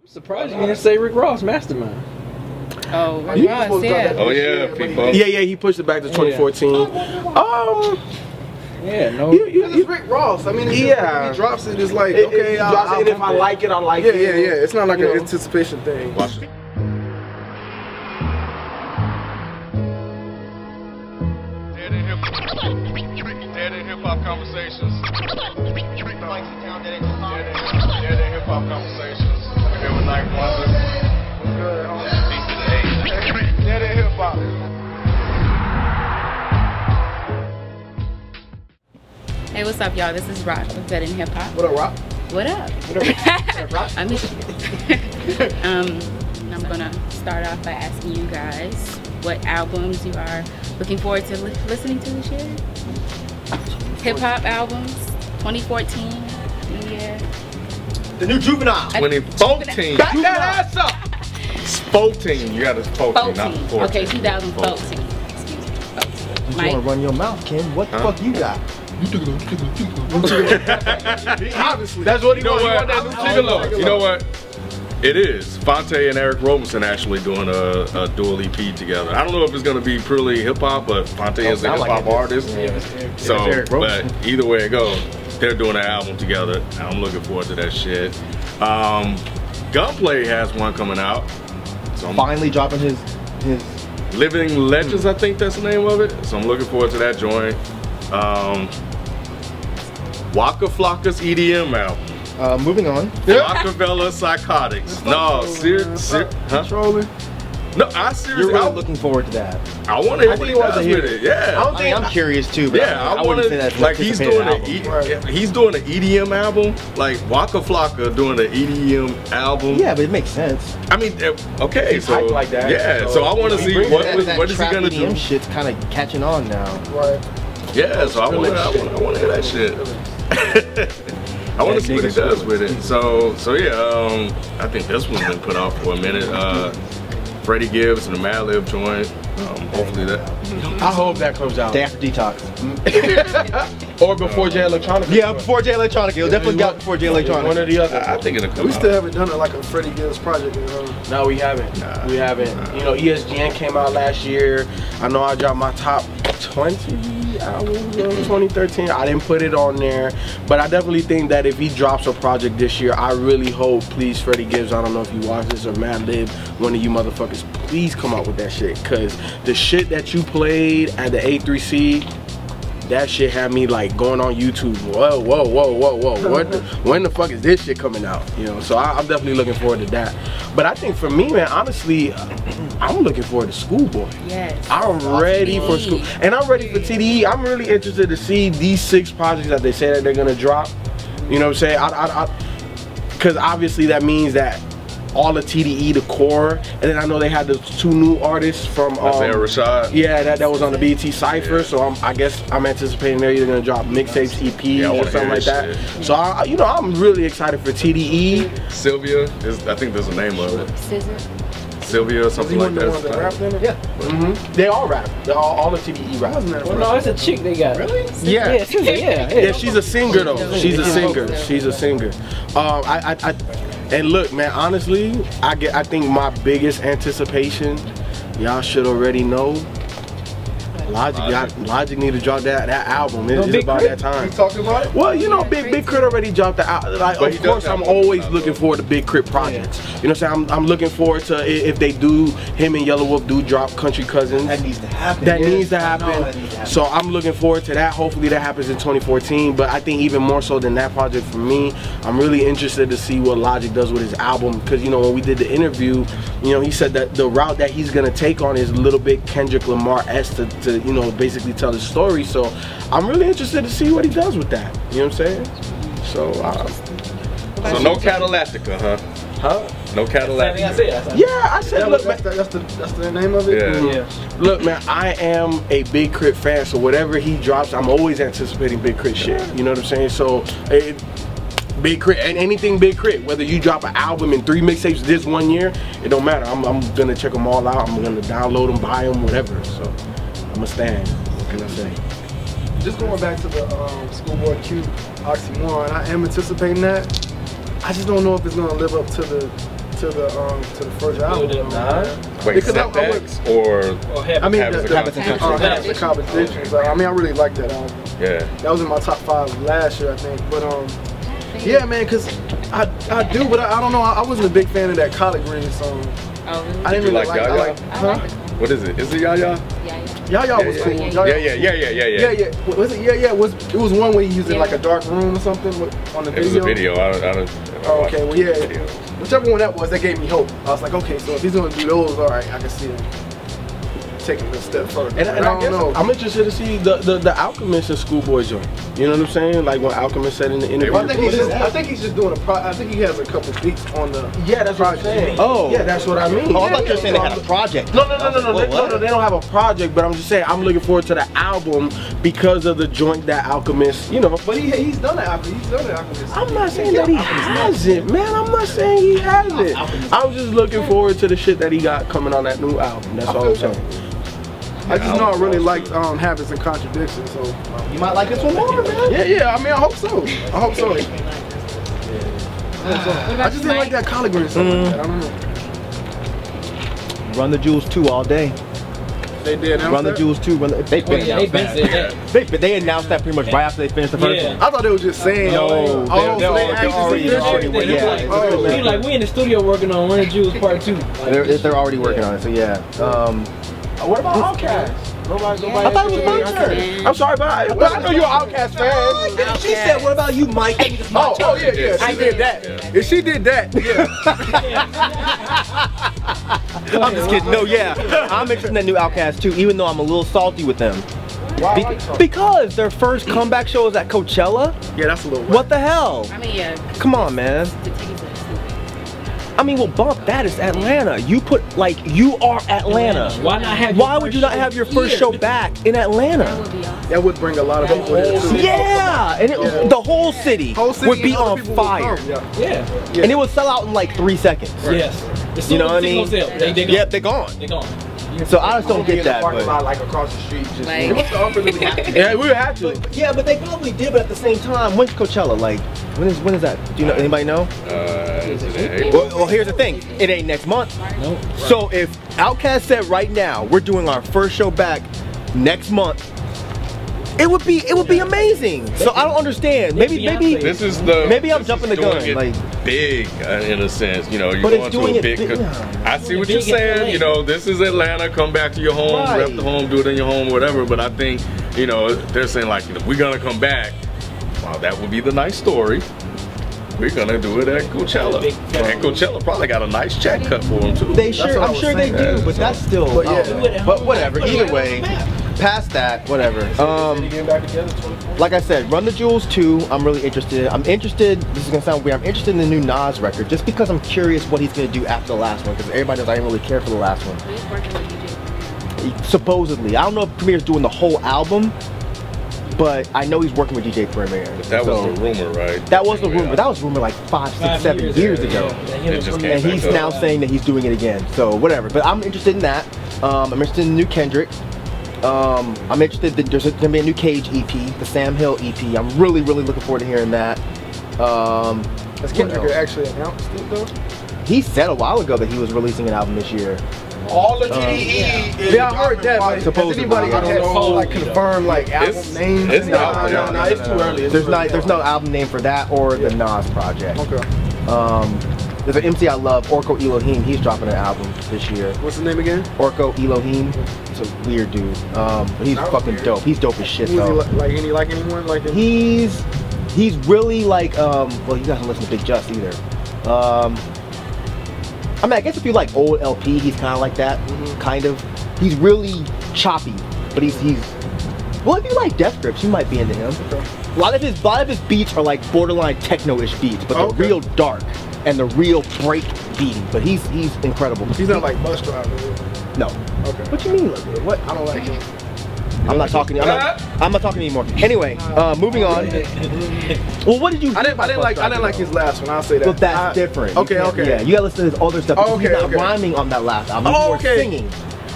Surprised you didn't say Rick Ross, Mastermind. Oh, Rick Ross, yeah. Oh yeah, people. Yeah, he pushed it back to 2014. Yeah, no. It's Rick Ross. I mean, it's just when he drops it, it's like, okay, he drops it, and if I like it, I like it. Yeah. It's not like an anticipation thing. Watch it. Dead in hip hop conversations. Dead in hip hop conversations. We're here with Night Wonder. What's good, homie? Peace to the eight. Dead in hip hop. Hey, what's up, y'all? This is Rock with Dead in Hip Hop. What up, Rock? What up? Rock? I miss you. I'm gonna start off by asking you guys what albums you are looking forward to listening to this year. Hip hop albums, 2014, New Year. The new Juvenile. 2014. Back that ass up. It's 14. You got to 14, not 14. Okay, 2014. Excuse me. 14. You wanna run your mouth, Kim? What the fuck you got? Obviously, that's what he wants. You know what? It is. Fonte and Eric Roberson actually doing a dual EP together. I don't know if it's going to be purely hip hop, but Fonte is a hip hop artist. So, but either way it goes, they're doing an album together. I'm looking forward to that shit. Gunplay has one coming out. So I'm finally dropping his Living Legends, I think that's the name of it. So I'm looking forward to that joint. Waka Flocka's EDM album. Moving on. Rockefeller Psychotics. No, Controlling. No, I seriously. You're really looking forward to that. I want to hear what he does with it. Yeah. I'm curious too. But yeah, I want to say that. Like he's doing an EDM album. Like Waka Flocka doing an EDM album. Yeah, but it makes sense. I mean, okay, so like that. Yeah, so I want to see what is he gonna do. EDM shit's kind of catching on now. Right. Yeah, so I want to hear that shit. I want to see what he does with it. So yeah, I think this one's been put out for a minute. Freddie Gibbs and the Madlib joint. Hopefully that. I hope that comes out. Day after Detox. Or before J Electronica. Yeah, before J Electronica. It'll definitely got before J Electronica. One or the other. I think it'll come out. We still haven't done it like a Freddie Gibbs project. No, we haven't. We haven't. You know, ESGN came out last year. I know I dropped my top 20 albums in 2013. I didn't put it on there, but I definitely think that if he drops a project this year, I really hope, please, Freddie Gibbs, I don't know if you watch this, or Madlib, one of you motherfuckers, please come out with that shit, because the shit that you played at the A3C, that shit had me like going on YouTube. Whoa. When the fuck is this shit coming out? You know, so I'm definitely looking forward to that. But I think for me, man, honestly, I'm looking forward to ScHoolboy. Yes. I'm ready for school, and I'm ready for TDE. I'm really interested to see these 6 projects that they say that they're gonna drop. You know what I'm saying? Because obviously that means that all the TDE, the core, and then I know they had the 2 new artists from Rashad. Yeah, that was on the BET Cypher. So I guess I'm anticipating they're either gonna drop mixtapes, EPs, or something like that. Shit. So you know, I'm really excited for TDE. Sylvia is, I think there's a name of it. Sylvia or something like that. Yeah. They all rap. They're all the TDE rap. Well, no, it's a chick they got. Really? Yeah, yeah. She's a singer though. She's a singer. She's a singer. And look, man, honestly, I think my biggest anticipation, y'all should already know, Logic need to drop that album. It's about that time. You talking about it? Well, you know, Big Crit already dropped the album. Like, of course, I'm always looking forward to Big Crit projects. You know what I'm saying? I'm looking forward to if they do, him and Yellow Wolf do drop Country Cousins. That needs to happen. That needs to happen. So I'm looking forward to that. Hopefully that happens in 2014. But I think even more so than that project for me, I'm really interested to see what Logic does with his album. Because, you know, when we did the interview, you know, he said that the route that he's going to take on is a little bit Kendrick Lamar-esque to, you know, basically tell the story. So I'm really interested to see what he does with that. You know what I'm saying? So no Catalactica, huh? Huh? No Catalactica. Yeah, I said, look, man, that's the name of it. Yeah. Look, man, I am a Big Crit fan, so whatever he drops, I'm always anticipating Big Crit shit. You know what I'm saying? So Big Crit, and anything Big Crit, whether you drop an album and 3 mixtapes this 1 year, it don't matter. I'm gonna check them all out. I'm gonna download them, buy them, whatever. So I'm a stand. What can I say? Just going back to the ScHoolboy Q Oxymoron, I am anticipating that. I just don't know if it's gonna live up to the to the first album. Wait, setbacks or I mean, habits the competition. So, I mean, I really like that album. Yeah. That was in my top 5 last year, I think. But yeah, man, cause I do, but I don't know. I wasn't a big fan of that Collard Green song. Oh, really? I didn't really like Yaya? Huh? What is it? Is it Yaya? Yaya was cool. Yeah. Was it? Yeah. It was one where he used it in like a dark room or something on the video. It was a video. I don't Oh, okay. Well, yeah. Whichever one that was, that gave me hope. I was like, okay, so if he's gonna do those, all right, I can see him taking a step further. And I don't know. I'm interested to see the Outkast and ScHoolboy joint. You know what I'm saying? Like when Outkast said in the interview. I think he's just doing I think he has a couple beats on the. Yeah, that's what I'm saying. Oh, yeah, that's what I mean. Oh, I thought you were saying they had a project. No, they don't have a project. But I'm just saying, I'm looking forward to the album because of the joint that Outkast, you know. But he's done the Outkast. He's done the Outkast. I'm not saying that he hasn't, man. I'm not saying he hasn't. I'm just looking forward to the shit that he got coming on that new album. That's all I'm saying. I just know I really like Habits and Contradictions, so You might like this one more, man. yeah. I mean, I hope so. I just didn't like that Collard Green song. Like that. I don't know. Run the Jewels 2 all day. They did. Run the Jewels 2. They announced that pretty much right after they finished the first one. I thought they was just saying. No, they're already He like, we in the studio working on Run the Jewels Part 2. They're already working on it, so yeah. What about Outkast? Nobody. I thought it was my turn. I'm sorry, but I know you're an Outkast fan. She said, "What about you, Mike?" Oh yeah. She did that. If she did that, yeah. I'm just kidding. No, yeah, I'm interested in that new Outkast too, even though I'm a little salty with them. Because their first comeback show is at Coachella. Yeah, that's a little. What the hell? I mean, yeah. Come on, man. I mean, well, bump that is Atlanta. You are Atlanta. Why would you not have your first show back in Atlanta? That would be awesome. That would bring a lot of people here too. Yeah, and the whole city would be on fire. Yeah. And it would sell out in like 3 seconds. Yes. You know what I mean? Yep, they're gone. So I just don't get that. But like across the street, just yeah, we would have to. Yeah, but they probably did. But at the same time, when's Coachella? Like, when is that? Do you know? Anybody know? Well, here's the thing. It ain't next month. Nope. So if Outkast said right now we're doing our first show back next month, it would be amazing. So I don't understand. Maybe this is maybe I'm jumping the gun. Like big in a sense, you know, you're going to a big. I see what you're saying. You know, this is Atlanta. Come back to your home, rep the home, do it in your home, whatever. But I think, you know, they're saying like, you know, we're gonna come back. Wow, that would be the nice story. We're gonna do it at Coachella, and Coachella probably got a nice check cut for them too. I'm sure they do, but that's still. But whatever. Either way, past that, whatever. Like I said, Run the Jewels 2. I'm really interested. This is gonna sound weird. I'm interested in the new Nas record, just because I'm curious what he's gonna do after the last one. Because everybody knows I didn't really care for the last one. He's working with DJ. Supposedly, I don't know if Premier's doing the whole album. But I know he's working with DJ Premier. But that was the rumor, right? That was the rumor. That was rumor like 5, 6, 7 years ago. And he's now saying that he's doing it again. So whatever. But I'm interested in that. I'm interested in the new Kendrick. I'm interested that there's gonna be a new Cage EP, the Sam Hill EP. I'm really looking forward to hearing that. Has Kendrick actually announced it though? He said a while ago that he was releasing an album this year. All the GDE. Yeah, I heard that. But has anybody like confirmed like album names? No, it's too early. There's no album name for that or the Nas project. Okay. There's an MC I love, Orko Elohim. He's dropping an album this year. What's the name again? Orko Elohim. It's a weird dude. He's fucking dope. He's dope as shit though. Like anyone like him? He's really like well, you guys don't listen to Big Just either. I mean, I guess if you like old LP, he's kind of like that, kind of. He's really choppy, but he's well, if you like Death Grips, you might be into him. Okay. A lot of his beats are like borderline techno-ish beats, but they're real dark and the real break beating. But he's incredible. He's not like Bus Driver. No. Okay. What you mean? What? I don't like him. I'm not talking anymore. Anyway, moving on. Well, what did you? I didn't like his last one. I'll say that. But that's different. Okay. Yeah, you gotta listen to his older stuff. He's not rhyming on that last album. He's more singing.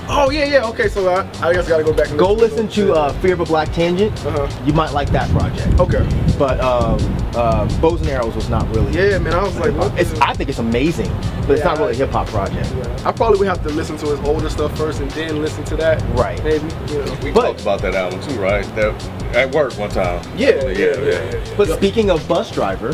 Oh yeah. Okay, so I guess I gotta go back and listen to Fear of a Black Tangent. You might like that project. Okay. But Bows and Arrows was not really. Yeah, man. I was like, I think it's amazing. but it's not really a hip hop project. I probably would have to listen to his older stuff first and then listen to that. Right. Maybe. You know. We talked about that album too, right? That at work one time. Yeah. But speaking of Bus Driver,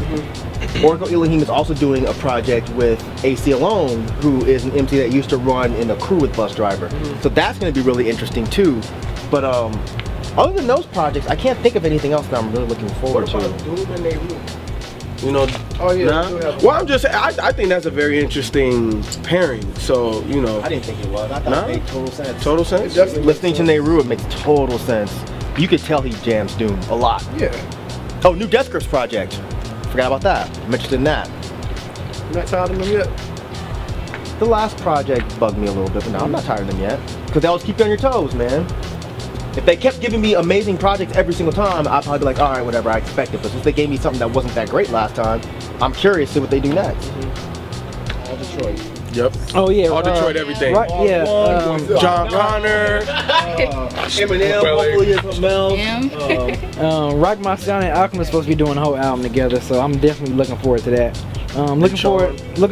Oracle Elohim is also doing a project with AC Alone, who is an MC that used to run in a crew with Bus Driver. So that's going to be really interesting too. But other than those projects, I can't think of anything else that I'm really looking forward to. You know, oh yeah. Nah. Well, I'm just, I think that's a very interesting pairing. So, you know. I didn't think it was. I thought it made total sense. Total sense? Listening to Nehru, it makes total sense. You could tell he jams Doom a lot. Yeah. Oh, new Death Grips project. Forgot about that. I'm interested in that. You're not tired of them yet? The last project bugged me a little bit, but no, I'm not tired of them yet. Because they always keep you on your toes, man. If they kept giving me amazing projects every single time, I'd probably be like, alright, whatever, I expect it. But since they gave me something that wasn't that great last time, I'm curious to see what they do next. All Detroit. Yep. Oh yeah. All Detroit, everything. Right, yeah. John Connor. Eminem, hopefully it's Mel. Rock My Sound and Alchemist supposed to be doing a whole album together, so I'm definitely looking forward to that. Looking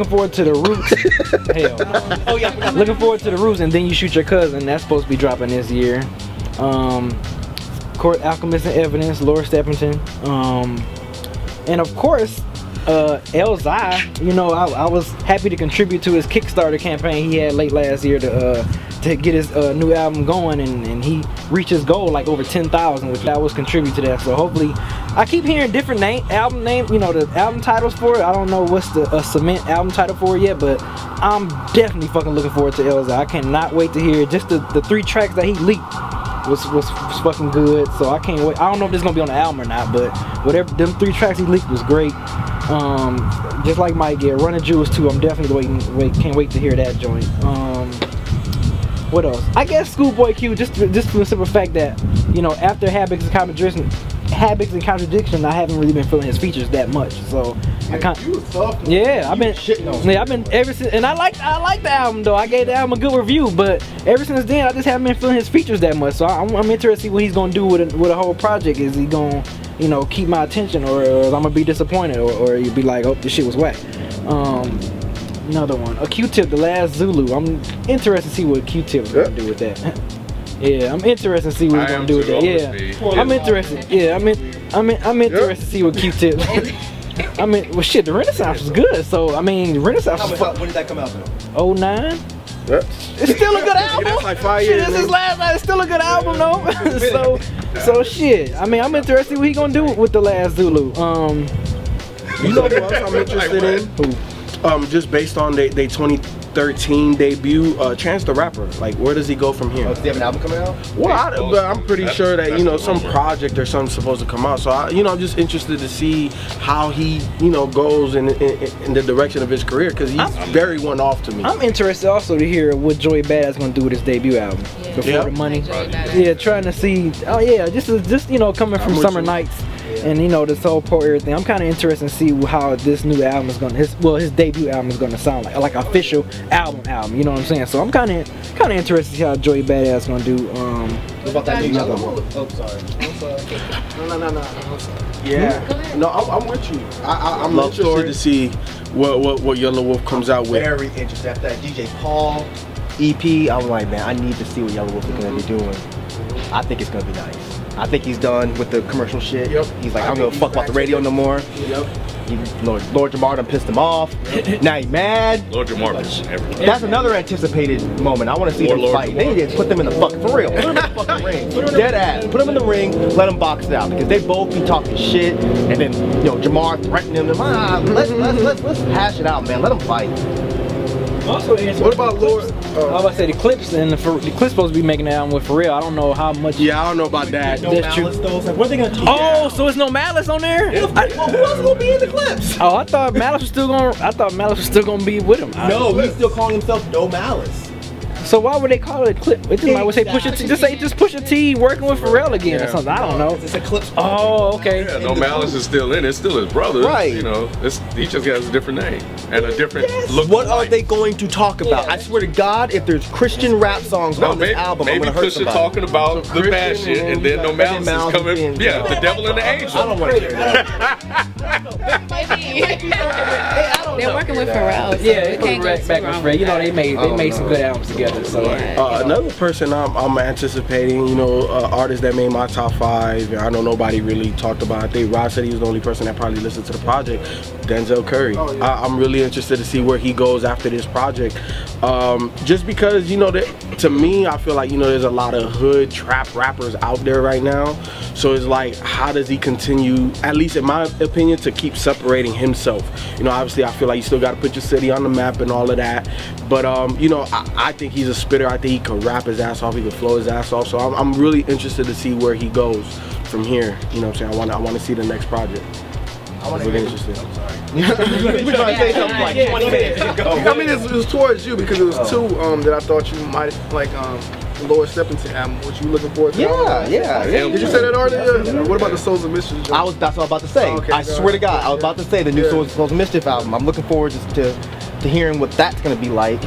forward to the Roots. Hell no. Oh yeah. Looking forward to the Roots, and then You Shoot Your Cousin. That's supposed to be dropping this year. Court Alchemist and Evidence, Laura Steppington, and of course Elzai. You know, I was happy to contribute to his Kickstarter campaign he had late last year to get his new album going, and he reached his goal like over 10,000, which I was contribute to that. So hopefully, I keep hearing different album name, you know, the album titles for it. I don't know what's the cement album title for it yet, but I'm definitely fucking looking forward to Elzai. I cannot wait to hear just the 3 tracks that he leaked. Was fucking good, so I can't wait. I don't know if this is gonna be on the album or not, but whatever, them 3 tracks he leaked was great. Just like Mike, yeah, Running Jewels too. I'm definitely can't wait to hear that joint. What else? I guess ScHoolboy Q, just for the simple fact that, you know, after Habits and Contradiction, I haven't really been feeling his features that much. So I can't. I've been ever since, and I like the album though. I gave the album a good review, but ever since then I just haven't been feeling his features that much. So I'm interested to see what he's gonna do with a whole project. Is he gonna, you know, keep my attention, or I'm gonna be disappointed, or you'd be like, oh, this shit was whack. Another one, a Q-Tip, The Last Zulu. I'm interested to see what Q-Tip is gonna do with that. Yeah, I'm interested to see what he's gonna do with that. Yeah, I'm interested. Yeah, I'm interested to see what Q-Tip. I mean, well, shit, the Renaissance was good. So I mean, Renaissance. When did that come out though? 09. It's still a good album. That's like 5 shit, years. This is last night. It's still a good album though. so shit. I mean, I'm interested to see what he gonna do with The Last Zulu. You know what else I'm interested in? Who? Just based on they 2013 debut, Chance the Rapper. Like, where does he go from here? Does he have an album coming out? Well, but I'm pretty sure that, you know, some project or something's supposed to come out. So I'm just interested to see how he, you know, goes in the direction of his career, because he's very one off to me. I'm interested also to hear what Joey Badass gonna do with his debut album before the money. Yeah, trying to see. Oh yeah, just you know, coming from Summer Nights. And you know, this whole everything. I'm kind of interested to see how this new album is gonna, his debut album is gonna sound like an official album. You know what I'm saying? So I'm kind of interested to see how Joey Badass is gonna do. What about that new Yellow Wolf? Oh, sorry. No. I'm sorry. Yeah. No, I'm with you. I'm interested to see what Yellow Wolf comes out with. Very interested. After that DJ Paul EP, I'm like, man, I need to see what Yellow Wolf is gonna be doing. I think it's gonna be nice. I think he's done with the commercial shit. Yep. He's like, I don't give a fuck about the radio no more. Yep. Lord Jamar done pissed him off. Now he mad. Lord Jamar pisses everything. That's another anticipated moment. I want to see them fight. They need to put them in the fucking, for real. Put them in the fucking ring. Dead ass. Put them in the ring. Let them box it out, because they both be talking shit, and then, you know, Jamar threatening them. Let's hash it out, man. Let them fight. Also, what about Lord? I was about to say the Clips, and the Clips supposed to be making an album with Pharrell. I don't know how much. Yeah, I don't know about that. No Malice though. Like, what are they gonna talk? Oh, so it's no Malice on there? Well, who else gonna be in the Clips? Oh, I thought Malice was still gonna be with him. No, he's still calling himself No Malice. So why would they call it a clip? It just might say Pusha T. Just say Pusha T working with Pharrell again or something. I don't know. It's a Clips. Oh, okay. Yeah, No Malice is still in it. It's still his brother. Right. You know, he just has a different name and a different look. What are they going to talk about? I swear to God, if there's Christian rap songs on this album, I'm gonna hurt somebody. Maybe Pusha talking about the bad shit, and then No Malice is coming. Yeah, the devil and the angel. I don't want to hear that. Maybe. Hey, I don't They're working with Pharrell. So yeah, back with Fred. You know, they made some good albums together. So another person I'm anticipating, you know, artist that made my top 5. I know nobody really talked about. I think Rod said he was the only person that probably listened to the project. Denzel Curry. Oh, yeah. I'm really interested to see where he goes after this project. Just because, you know, to me, I feel like, you know, there's a lot of hood trap rappers out there right now. So it's like, how does he continue, at least in my opinion, to keep separating himself? You know, obviously I feel like you still got to put your city on the map and all of that. But, you know, I think he's a spitter. I think he could rap his ass off. He could flow his ass off. So I'm really interested to see where he goes from here. You know what I'm saying? I want to see the next project. I want to be interested. I'm sorry. You were trying to say something like 20 minutes ago. I mean, it was towards you because it was two that I thought you might like. Lower Steppington album, what you looking forward to? Yeah. Did you say that already? Yeah. What about the Souls of Mischief? That's what I was about to say. Oh, okay, I swear to God, I was about to say the new Souls of Mischief album. I'm looking forward to hearing what that's gonna be like.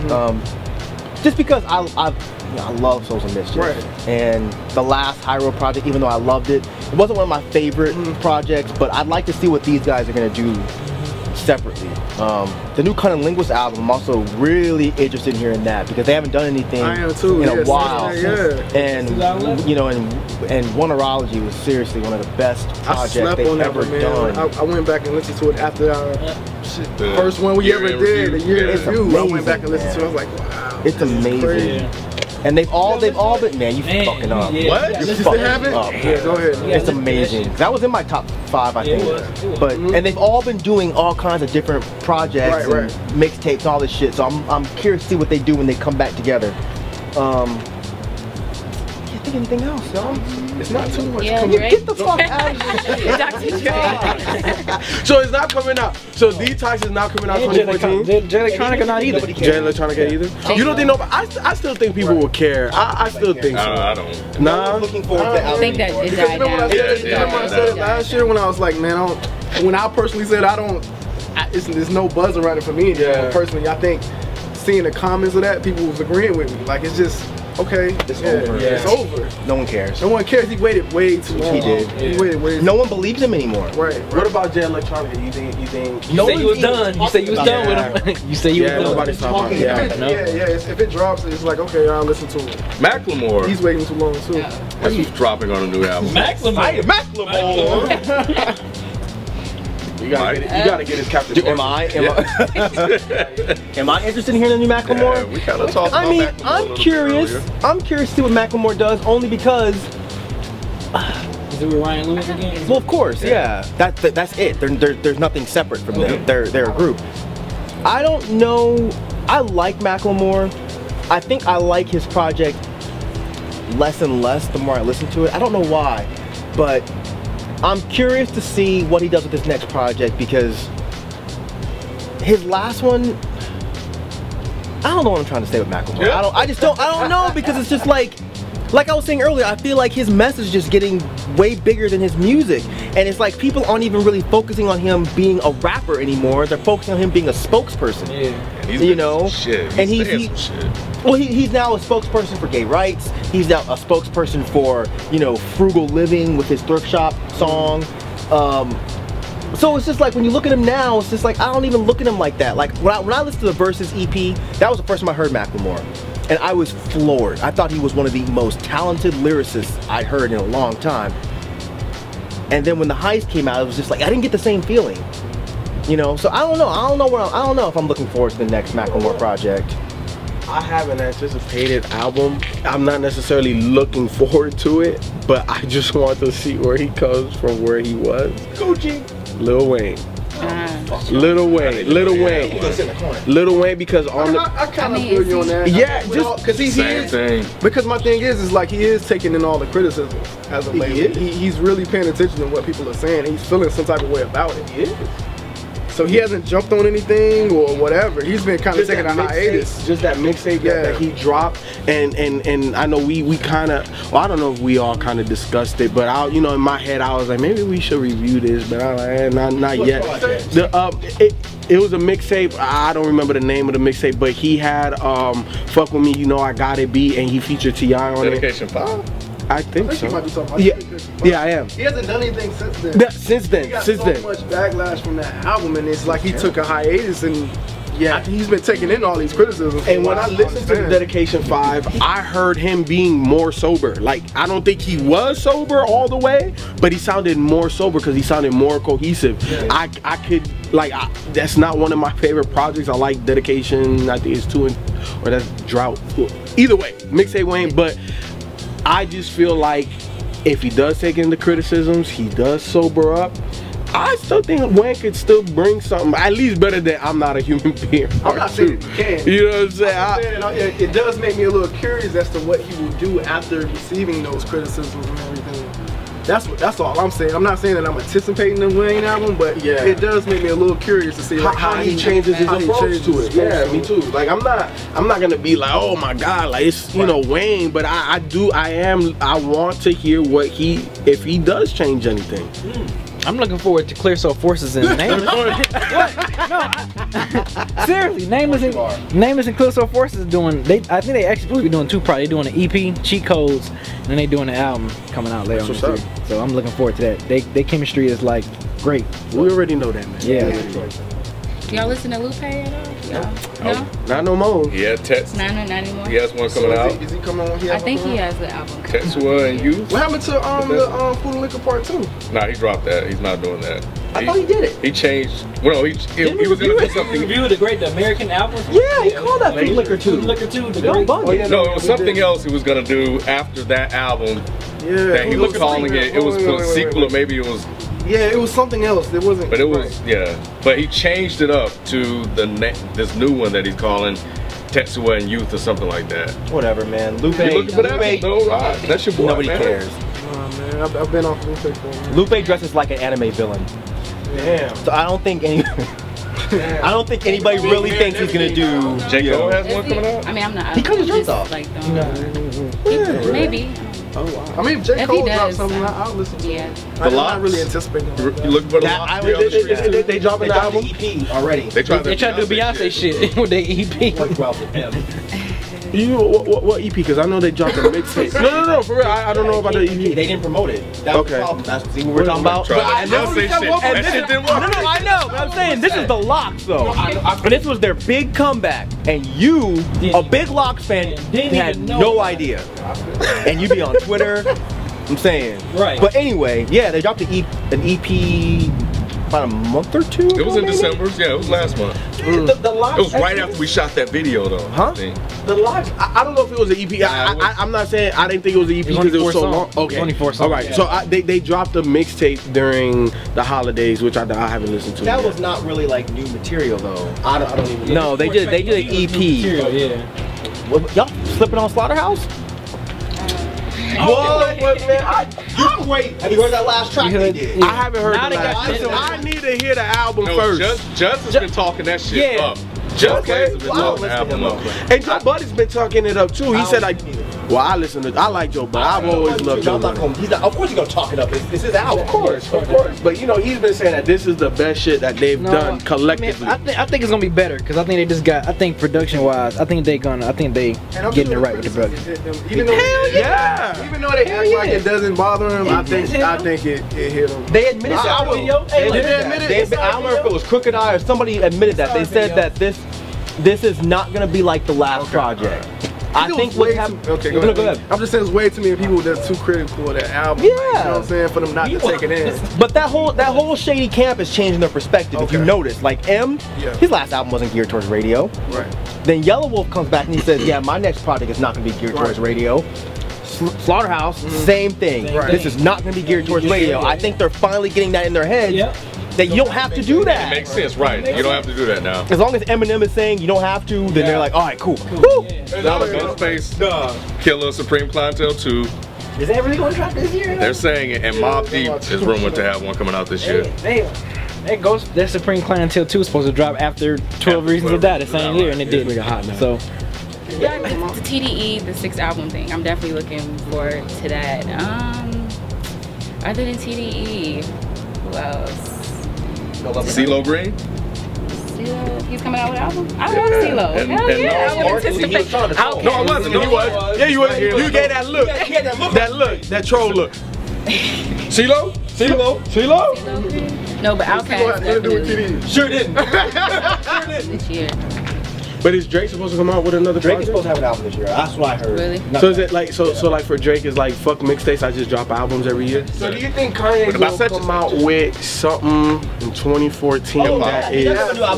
Just because I love Souls of Mischief. Right. And the last High Road project, even though I loved it, it wasn't one of my favorite projects, but I'd like to see what these guys are gonna do separately. The new Cunning Linguist album, I'm also really interested in hearing that because they haven't done anything in a while. And you know, and Wonderology was seriously one of the best projects they've ever done. I went back and listened to it after our first one we ever did, the year review. I went back and listened to it. I was like, wow, it's amazing. And they've all been, man, you fucking up. What? You fucking up. Yeah, go ahead. It's amazing. That was in my top 5, I think. But and they've all been doing all kinds of different projects and mixtapes and all this shit. So I'm curious to see what they do when they come back together. Can't think of anything else, y'all. It's not too much. Get the fuck out of here. So it's not coming out. So Detox is not coming out 2014. J Electronica not either. J Electronica either. You don't think nobody? I still think people will care. I still think so. I don't. Nah. I'm looking forward to the album. I think that it died down. I said it last year when I was like, man, when I personally said there's no buzz around it for me. Yeah. Personally, I think seeing the comments of that, people was agreeing with me. Like it's just. Okay, it's over. Yeah. It's over. No one cares. No one cares. He waited way too long. He did. He waited way too long. No one believes him anymore. Right. What about J Electronica? You think? You said you was done. You said you was done with him. You said you was done. Nobody's talking about it. If it drops, it's like okay, I'll listen to it. Macklemore. He's waiting too long too. He's dropping on a new album. Macklemore. You gotta get his Captain. Am I interested in hearing the new Macklemore? Yeah, we kind of talked about Macklemore. I'm curious. I'm curious to see what Macklemore does, only because. Is it with Ryan Lewis again? Well, of course, yeah. That's it. There's nothing separate from them. They're a group. I don't know. I like Macklemore. I think I like his project less and less the more I listen to it. I don't know why, but. I'm curious to see what he does with his next project because his last one, I don't know what I'm trying to say with Macklemore. Yeah. I don't know because it's just like I was saying earlier, I feel like his message is just getting way bigger than his music. And it's like people aren't even really focusing on him being a rapper anymore. They're focusing on him being a spokesperson. Yeah. You know? And he's now a spokesperson for gay rights. He's now a spokesperson for, you know, frugal living with his thrift shop song. So it's just like when you look at him now, it's just like I don't even look at him like that. Like when I listened to the Versus EP, that was the first time I heard Macklemore. And I was floored. I thought he was one of the most talented lyricists I'd heard in a long time. And then when the Heist came out, it was just like I didn't get the same feeling. You know, so I don't know. I don't know if I'm looking forward to the next Macklemore project. I have an anticipated album. I'm not necessarily looking forward to it, but I just want to see where he comes from where he was. Gucci. Lil Wayne. Lil Wayne because on the I kind of feel you on that. Yeah, just because he is. Because my thing is like he is taking in all the criticism as of late. He's really paying attention to what people are saying. He's feeling some type of way about it. He is. So he hasn't jumped on anything or whatever. He's been kind of taking a hiatus. Just that mixtape that he dropped, and I know we kind of, well, I don't know if we all kind of discussed it, but I, you know, in my head I was like maybe we should review this, but I was like, not yet. It was a mixtape. I don't remember the name of the mixtape, but he had "Fuck With Me, You Know I Got It" beat, and he featured T.I. on Dedication 5. I think He so. might be talking about Yeah, I am. He hasn't done anything since then. Since then, He got so much backlash from that album, and it's like he took a hiatus, and he's been taking in all these criticisms. And when I listened to the Dedication 5, I heard him being more sober. Like, I don't think he was sober all the way, but he sounded more sober because he sounded more cohesive. Yeah. I could, like, that's not one of my favorite projects. I like Dedication, I think it's 2 and, or that's Drought. Either way, Mixtape Wayne, but I just feel like if he does take in the criticisms, he does sober up. I still think Wayne could still bring something, at least better than I'm Not a Human Being. I'm not saying he can. You know what I'm saying? It does make me a little curious as to what he will do after receiving those criticisms and everything. That's all I'm saying. I'm not saying that I'm anticipating the Wayne album, but it does make me a little curious to see like, how he changes his approach to it. Yeah, me too. Like I'm not gonna be like, oh my god, like it's Wayne, but I want to hear what if he does change anything. I'm looking forward to Clear Soul Forces and Nameless. What? No, seriously, Nameless and Clear Soul Forces doing. I think they actually supposed to be doing 2 projects. They're doing an EP, Cheat Codes, and then they doing an album coming out later on this year. So I'm looking forward to that. Their chemistry is like great. We already know that, man. Yeah. Y'all listen to Lupe at all? No? Not no more. He had Text. Not anymore. He has one coming out. Is he coming on here? I think he has the album. Texua and You. What happened to the Food and Liquor Part 2? Nah, he dropped that. He's not doing that. I thought he did it. He changed. Well, he was going to do something. Review the American album. Yeah, he called that Food Liquor 2. Food Liquor 2. The Don't bug it. No, it was something else he was going to do after that album. Yeah. That he was calling it. It was for a sequel, or maybe it was. Yeah, it was something else. It wasn't. But it was But he changed it up to this new one that he's calling Texua and Youth or something like that. Whatever, man. Lupe. You looking for that? No, that's your boy. Nobody man. cares. Man, I've been off Lupe for a minute. Lupe dresses like an anime villain. Damn. So I don't think anybody really thinks he's gonna do. J. Cole has one coming out. I mean, I'm not. He cut his dreads off. Like, maybe. Oh, wow. I mean, if J. Cole drops something, I'll listen to it. I'm not really anticipating You looking for the That They dropping the album EP already. They tried to do Beyonce shit with their EP. What EP? Because I know they dropped a mixtape. No, for real. I don't know about the EP. They didn't promote it. That was the problem. That's what we're talking about. That shit didn't work. No, I know. But I'm saying this is the Locks though. And this was their big comeback, and you, a big Locks fan, had no idea. And you be on Twitter. I'm saying. Right. But anyway, yeah, they dropped an EP about a month or 2 ago. It was in December. Yeah, it was last month. The Locks. It was right after we shot that video, though. Huh? The Locks. I don't know if it was an EP. I'm not saying I didn't think it was an EP because it was so long. Okay. 24 songs. All right. So they dropped a mixtape during the holidays, which I haven't listened to. That was not really like new material though. I don't even. No, they did an EP. Yeah. Y'all slipping on Slaughterhouse? Whoa, man, you're great. Have you heard that last track they did? I haven't heard the last. Listen, I need to hear the album first. Judd has been talking that shit up. Judd has been talking the album up. And Joe Buddy's been talking it up too. He said like, well, I like Joe Buddy. I've always loved Joe Buddy. Of course you're gonna talk it up. It's his album. Of course. But you know, he's been saying that this is the best shit that they've done collectively. I think it's gonna be better because I think they just got. I think production wise, I think they getting it right with the production. Even though they act like it doesn't bother him, I think it hit him. They admitted that. They admitted it. I don't remember if it was Crooked Eye or somebody admitted that. They said that this is not gonna be like the last project. I think what's happening. Okay, go ahead. I'm just saying there's way too many people that's too critical of that album. Yeah. You know what I'm saying? For them not to take it in. But that whole Shady camp is changing their perspective. If you notice, like his last album wasn't geared towards radio. Right. Then Yellow Wolf comes back and he says, yeah, my next project is not gonna be geared towards radio. Slaughterhouse, same thing. This is not gonna be geared towards radio. I think they're finally getting that in their heads. That you don't have to do that. It makes sense, right? You don't have to do that now. As long as Eminem is saying you don't have to, then they're like, all right, cool. Now the Ghostface, Killer, Supreme Clientele 2. Is everything going to drop this year? They're saying it, and Mobb Deep is rumored to have one coming out this year. That Supreme Clientele 2 is supposed to drop after 12 Reasons to Die the same year, and it didn't. So. Yeah, the TDE, the 6th album thing. I'm definitely looking forward to that. Other than TDE, who else? CeeLo Green? CeeLo, he's coming out with an album? I love CeeLo. Hell yeah, I would anticipate. Outkast. No, I wasn't. You was. Yeah, you was. You gave that look. That look. That troll look. CeeLo? No, but Outkast definitely. Sure didn't. This year. But is Drake supposed to come out with another Drake is project? supposed to have an album this year. That's what I heard. Really? So is it like so like for Drake is like fuck mixtapes, I just drop albums every year? So do you think Kanye will come out with something in 2014 that is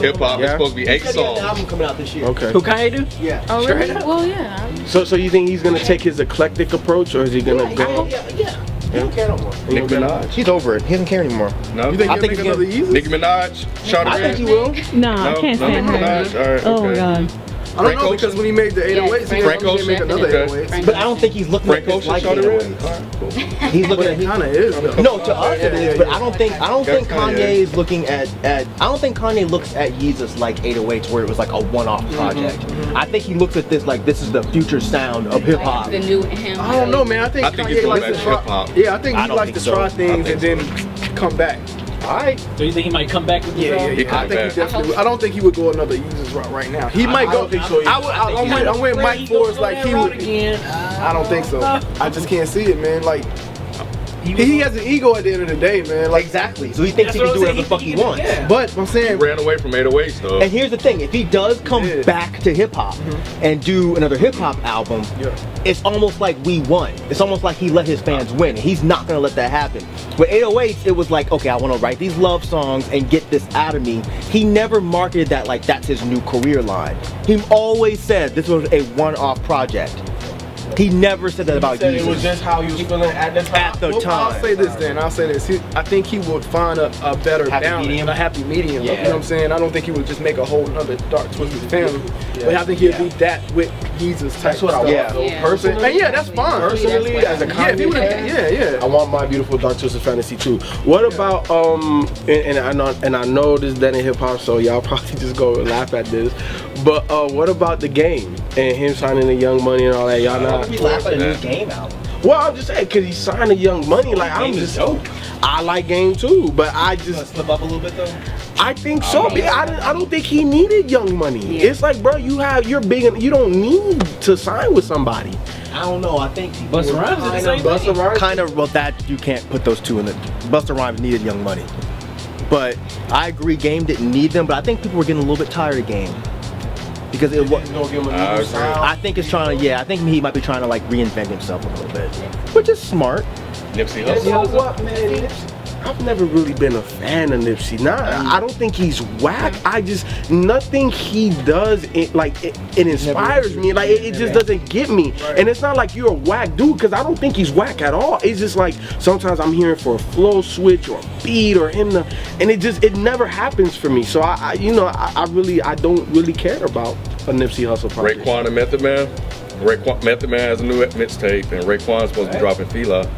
Hip-hop is supposed to be 8 An songs. album coming out this year. okay. Who Kanye do? Yeah. Oh, really? Well, yeah. So you think he's gonna take his eclectic approach or is he gonna go? Yeah. He don't care no more. Nicki Minaj. He's over it. He doesn't care anymore. No. You think I he'll think make he's another Yeezy? Nicki Minaj. Shawty I think he Red. will. No, I can't stand Nicki her. Minaj. All right. Oh my okay. god. I don't know because when he made the 808s, he Frank didn't make Ocean? another Okay. 808s. But I don't think he's looking Frank at this Ocean, like Shawty 808s. Red. All right, cool. He's looking But at it kind of is though. No, to us it is, but I don't think That's Kanye Kanye. is looking at I don't think Kanye looks at Yeezus like 808s where it was like a one-off project. I think he looks at this like this is the future sound of hip hop. The new him. I don't know, man. I think he's Kanye going likes back to to try. hip-hop. Yeah, I think I he don't likes think to try so. things I and think then come back. Alright. So you think he might come back with this Yeah. album? I think back. he definitely. I don't think he would go another Yeezus route right now. He might go. don't think so either. I'm with Mike Forrest. Like he would. I don't think so. I just can't see it, man. Like he has an ego at the end of the day, man. Like Exactly. So he thinks he can do whatever the fuck he wants. but I'm He saying. ran away from 808s though. And here's the thing, if he does come Yeah. back to hip hop and do another hip hop album, it's almost like we won. It's almost like he let his fans win. He's not gonna let that happen. With 808s, it was like, okay, I wanna write these love songs and get this out of me. He never marketed that like that's his new career line. He always said this was a one-off project. He never said that about Said it was Yeezus. just how he was feeling at the time. At the Well, time. I'll say this then. I'll say this. I think he would find a better Happy balance, medium? a happy medium. Yeah. You know what I'm saying? I don't think he would just make a whole other dark twisted family. But I think he'd be that with Yeezus type. That's what I want. Yeah. So Yeah. personally, And yeah, that's fine. personally, as a Yeah, if Kanye he would've- fan, yeah. I want my beautiful dark twisted fantasy too. What about and I know this is dead in hip hop, so y'all probably just go and laugh at this. But what about the Game and him signing the Young Money and all that? Y'all not? We laugh at a new Game album. Well, I'm just saying because he signed a Young Money. Like I'm just, I like Game too, but I just Slip up a little bit though. I think so. I don't think he needed Young Money. Yeah. It's like, bro, you're big and you don't need to sign with somebody. I don't know. I think Busta Rhymes is the same thing. Busta Rhymes. kind of, well, that you can't put those two in the. Busta Rhymes needed Young Money, but I agree, Game didn't need them. But I think people were getting a little bit tired of Game because it was. Gonna give him a I new agree. sound. I think it's trying to. Yeah, I think he might be trying to like reinvent himself a little bit, which is smart. Nipsey You know Hussle. what, man? I've never really been a fan of Nipsey. I don't think he's whack. I just nothing he does. It inspires me. Like it just doesn't get me. And it's not like you're a whack dude because I don't think he's whack at all. It's just like sometimes I'm hearing for a flow switch or a beat or him to, and it never happens for me. So I don't really care about a Nipsey Hussle project. Raekwon and Method Man. Method Man has a new mixtape, and Raekwon's supposed to be dropping Fila.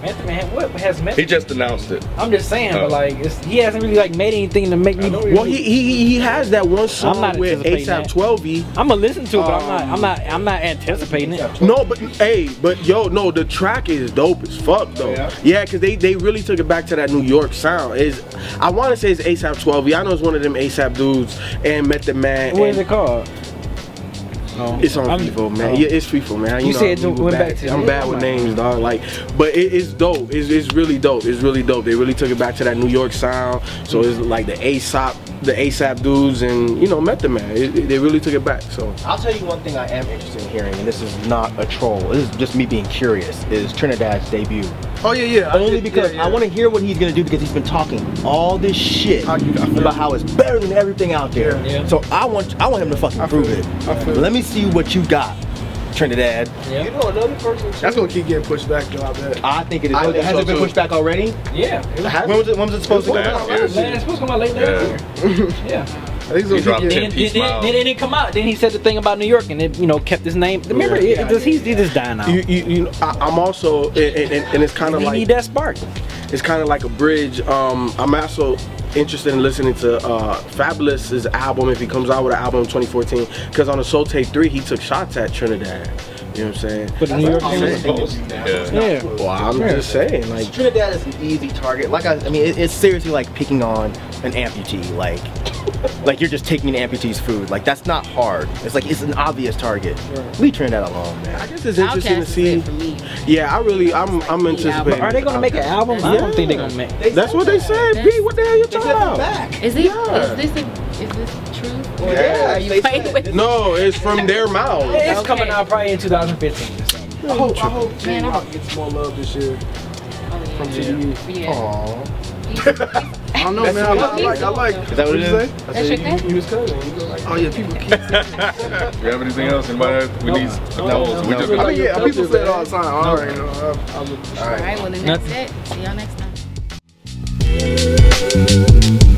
Method Man, what has Method? He just announced it. I'm just saying, Oh. but like, he hasn't really like made anything to make me. Well, he has that one song not with anticipating ASAP that. 12E. I'm gonna listen to it, but I'm not anticipating it. No, but no, the track is dope as fuck though. Yeah, because they really took it back to that New York sound. I want to say it's ASAP 12E. I know it's one of them ASAP dudes and Method Man. What is it called? Oh. It's on Vivo, man. Yeah, it's FIFA, man. You know, said I'm went bad. back to. I'm bad with names, dog. Like, but it's dope. It's really dope. It's really dope. They really took it back to that New York sound. So it's like the ASAP dudes, and Method Man. They really took it back. So I'll tell you one thing I am interested in hearing, and this is not a troll. This is just me being curious. Is Trinidad's debut? Oh yeah. Only because I want to hear what he's gonna do because he's been talking all this shit about how it's better than everything out there. Yeah. So I want him to fucking prove it. Let me see what you got, Trinidad. Yeah. you know another person. That's gonna keep getting pushed back though. I bet. I think it is. I think Has so it been too. pushed back already? Yeah. When was it supposed to come out? Last year. It's supposed to come out late last year. Yeah. I think He it's dropped gonna keep 10 getting. Peace Mile. Then it didn't come out. Then he said the thing about New York, and it kept his name. Remember, he's just dying out. I'm also, and it's kind of He like need that spark. it's kind of like a bridge. I'm also interested in listening to Fabulous's album if he comes out with an album in 2014, because on the Soul Tape 3 he took shots at Trinidad. You know what I'm saying? But the New York Yeah. Well, I'm just saying, like, Trinidad is an easy target. Like I mean, it's seriously like picking on an amputee. Like Like you're just taking an amputee's food. Like that's not hard. It's like it's an obvious target. Leave Trinidad alone, man. I guess it's interesting to see. Yeah, I'm anticipating. Are they gonna make an album? I don't think they're gonna make. That's what they said. B, what the hell you talking about? Is this true? Or are you playing with it? No, it's from their mouth. It's coming out probably in 2015 or something. I hope J-Rock gets more love this year from TDE. Yeah. I don't know, man. I like. Is that what you say? That's your thing? You was cousin. Oh yeah, people keep saying. Do you have anything else? Anybody? We need. No. We just. I mean, yeah, people say it all the time. I already know. All right. Well, then that's it. See y'all next time.